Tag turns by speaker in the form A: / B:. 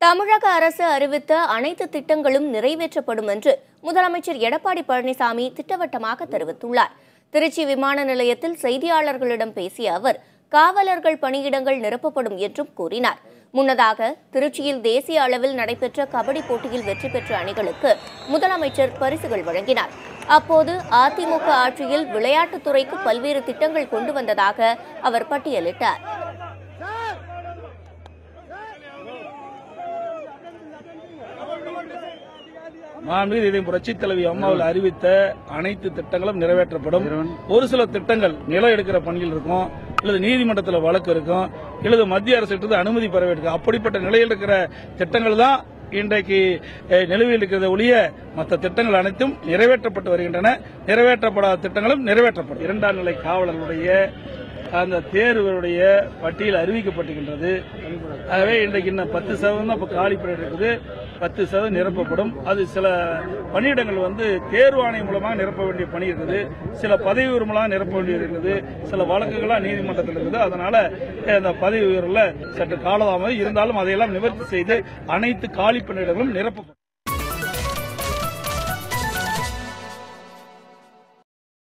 A: தமிழக அரசு அறிவித்த அனைத்து திட்டங்களும் நிறைவேற்றப்படும் என்று முதலமைச்சர் எடப்பாடி பழனிசாமி திட்டவட்டமாக தெரிவித்துள்ளார். திருச்சி விமான நிலையத்தில் செய்தியாளர்களிடம் பேசிய அவர், காவலர்கள் பணியிடங்கள் நிரப்பப்படும் என்றும் கூறினார். முன்னதாக திருச்சியில் தேசிய அளவில் நடைபெற்ற கபடி போட்டியில் வெற்றி பெற்ற அணிகளுக்கு முதலமைச்சர் பரிசுகள் வழங்கினார். அப்போது அதிமுக ஆட்சியில் விளையாட்டுத்துறைக்கு பல்வேறு திட்டங்கள் கொண்டு வந்ததாக அவர் பட்டியலிட்டார்.
B: மாண்புமிகு புரட்சித் தலைவி அம்மாவில் அறிவித்த அனைத்து திட்டங்களும் நிறைவேற்றப்படும். ஒரு சில திட்டங்கள் நிலம் எடுக்கிற பணியில் இருக்கும், அல்லது நீதிமன்றத்தில் வழக்கு இருக்கும், அல்லது மத்திய அரசு அனுமதி பெற வேண்டும். அப்படிப்பட்ட நிலையில் இருக்கிற திட்டங்கள் தான் இன்றைக்கு நிலுவையில் இருக்கிறத ஒழிய மற்ற திட்டங்கள் அனைத்தும் நிறைவேற்றப்பட்டு வருகின்றன. நிறைவேற்றப்படாத திட்டங்களும் நிறைவேற்றப்படும். இரண்டாம் நிலை காவலர்களுடைய அந்த தேர்வுடைய பட்டியல் அறிவிக்கப்பட்டிருக்கின்றது. ஆகவே இன்றைக்கு இன்னும் 10% இப்ப காலிப்பணியிடம் இருக்குது. 10% நிரப்பப்படும். அது சில பணியிடங்கள் தேர்வு ஆணையம் மூலமாக நிரப்ப வேண்டிய பணி இருக்குது, சில பதவி உயர்வுகளாக நிரப்ப வேண்டியது இருக்குது, சில வழக்குகளாக நீதிமன்றத்தில் இருக்குது. அதனால அந்த பதவி உயர்வுல சற்று காலதாமதம் இருந்தாலும் அதையெல்லாம் நிவர்த்தி செய்து அனைத்து காலி பணியிடங்களும் நிரப்பப்படும்.